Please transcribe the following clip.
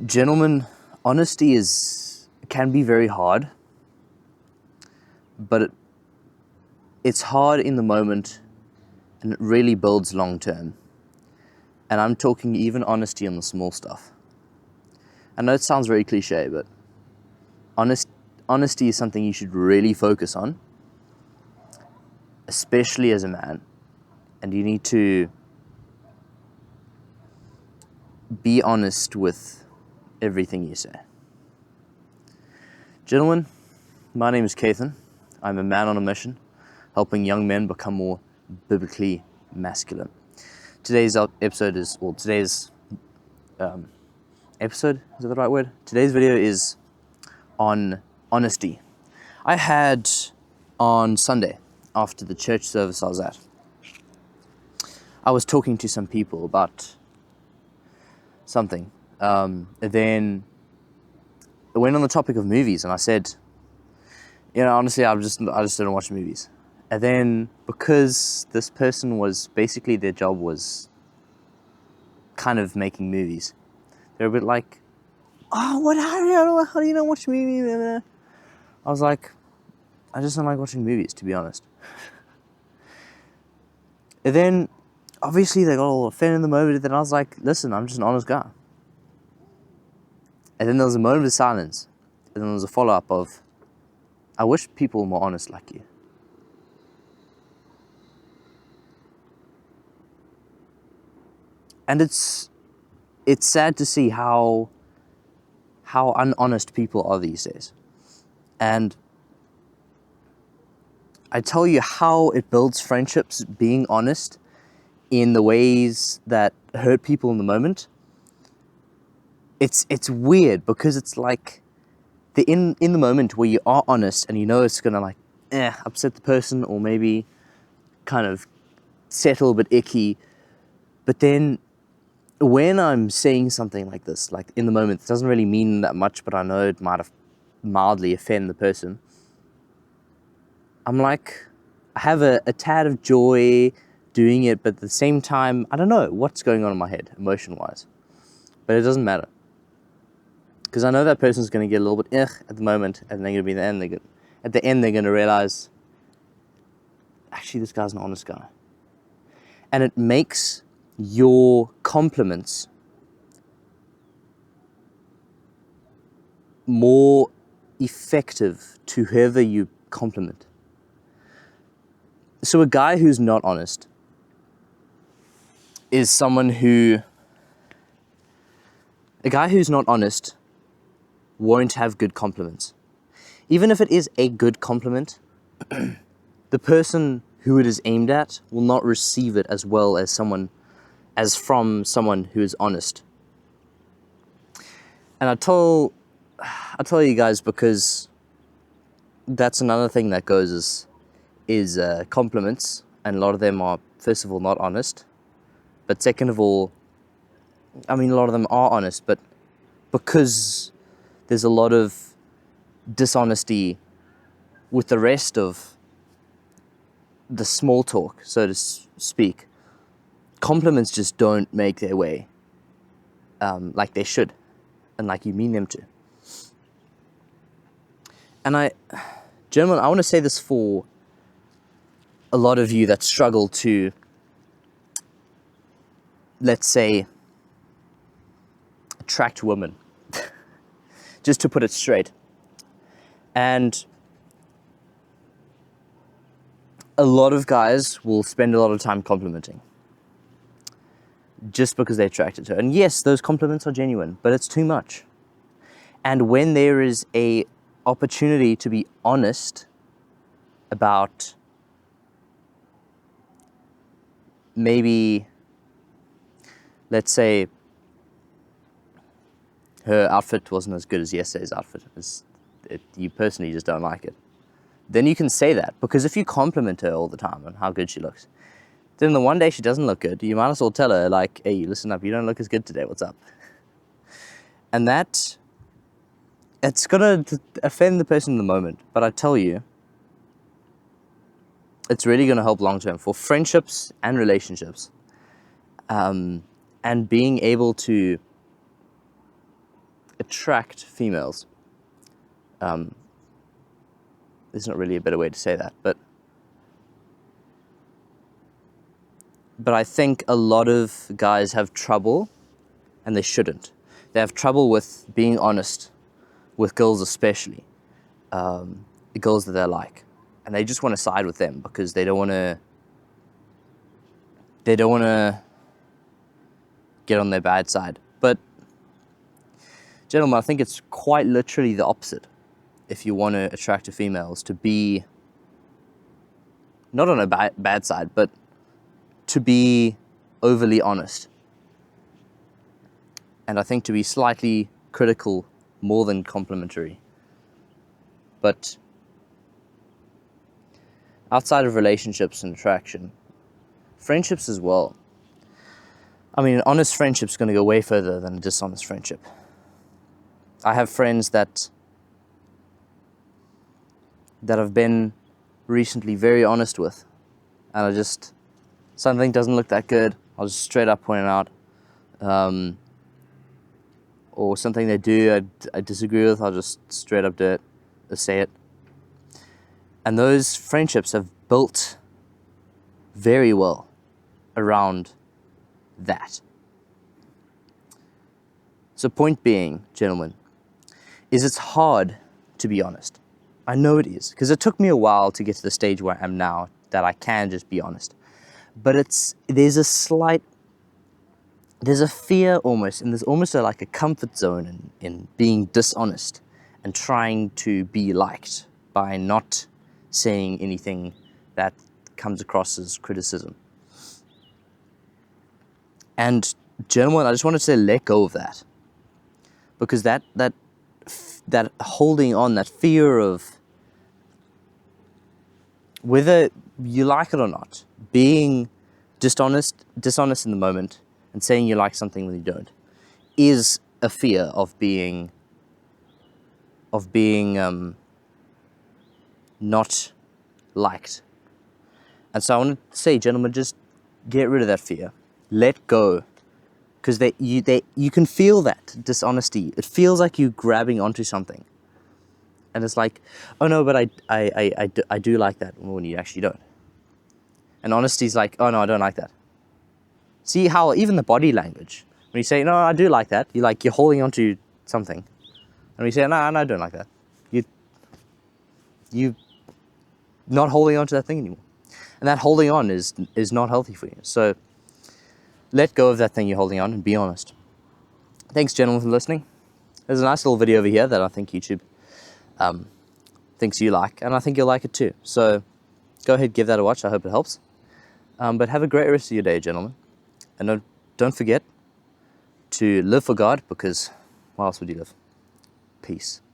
Gentlemen, honesty can be very hard, but it's hard in the moment and it really builds long term. And I'm talking even honesty on the small stuff. I know it sounds very cliche, but honesty is something you should really focus on, especially as a man. And you need to be honest with everything you say. Gentlemen, my name is Kathan. I'm a man on a mission, helping young men become more biblically masculine. Today's episode is that the right word? Today's video is on honesty. I had on Sunday, after the church service I was at, I was talking to some people about something. Then it went on the topic of movies, and I said, honestly, I just don't watch movies. And then because this person was basically their job was kind of making movies, they're a bit like, how do you not watch movies? I was like, I just don't like watching movies, to be honest. And then obviously they got all offended in the moment, and then I was like, listen, I'm just an honest guy. And then there was a moment of silence, and then there was a follow-up of, I wish people were more honest like you. And it's sad to see how unhonest people are these days. And I tell you how it builds friendships, being honest in the ways that hurt people in the moment. It's weird because it's like in the moment where you are honest and you know it's gonna upset the person or maybe kind of settle a bit icky, but then when I'm saying something like this, like in the moment, it doesn't really mean that much, but I know it might have mildly offend the person. I'm like, I have a tad of joy doing it, but at the same time, I don't know what's going on in my head, emotion-wise. But it doesn't matter. Because I know that person's going to get a little bit at the moment, and they're going to be at the end, they're going to realize, actually, this guy's an honest guy. And it makes your compliments more effective to whoever you compliment. So a guy who's not honest is someone a guy who's not honest won't have good compliments. Even if it is a good compliment, the person who it is aimed at will not receive it as well as from someone who is honest. And I tell you guys because that's another thing that goes is compliments, and a lot of them are, first of all, not honest, but second of all, a lot of them are honest, but because there's a lot of dishonesty with the rest of the small talk, so to speak, compliments just don't make their way like they should and like you mean them to. And gentlemen, I want to say this for a lot of you that struggle to, let's say, attract women, just to put it straight. And a lot of guys will spend a lot of time complimenting just because they're attracted to her. And yes, those compliments are genuine, but it's too much. And when there is a opportunity to be honest about maybe, let's say, her outfit wasn't as good as yesterday's outfit, you personally just don't like it, then you can say that. Because if you compliment her all the time on how good she looks, then the one day she doesn't look good, you might as well tell her, like, hey, listen up, you don't look as good today, what's up? And it's going to offend the person in the moment, but I tell you, it's really going to help long term for friendships and relationships. And being able to attract females. There's not really a better way to say that, but I think a lot of guys have trouble, and they shouldn't. They have trouble with being honest with girls, especially the girls that they like, and they just want to side with them because they don't want to get on their bad side. But gentlemen, I think it's quite literally the opposite. If you want to attract to females, to be not on a bad side, but to be overly honest. And I think to be slightly critical more than complimentary. But outside of relationships and attraction, friendships as well. I mean, an honest friendship's going to go way further than a dishonest friendship. I have friends that I've been recently very honest with, and something doesn't look that good, I'll just straight up point it out. Or something they do I disagree with, I'll just straight up do it, or say it. And those friendships have built very well around that. So point being, gentlemen, is it's hard to be honest. I know it is, because it took me a while to get to the stage where I am now, that I can just be honest. But there's a fear almost, and there's almost like a comfort zone in being dishonest and trying to be liked by not saying anything that comes across as criticism. And gentlemen, I just wanted to let go of that, because that holding on, that fear of whether you like it or not, being dishonest in the moment and saying you like something when you don't, is a fear of being not liked. And so I want to say, gentlemen, just get rid of that fear. Let go. Because you can feel that dishonesty. It feels like you grabbing onto something. And it's like, oh no, but I do like that, when you actually don't. And honesty's like, oh no, I don't like that. See how even the body language, when you say, no, I do like that, you're holding onto something. And when you say, no, I don't like that, you not holding on to that thing anymore. And that holding on is not healthy for you. So let go of that thing you're holding on and be honest. Thanks, gentlemen, for listening. There's a nice little video over here that I think YouTube thinks you like, and I think you'll like it too. So go ahead, give that a watch. I hope it helps. But have a great rest of your day, gentlemen. And don't forget to live for God, because why else would you live? Peace.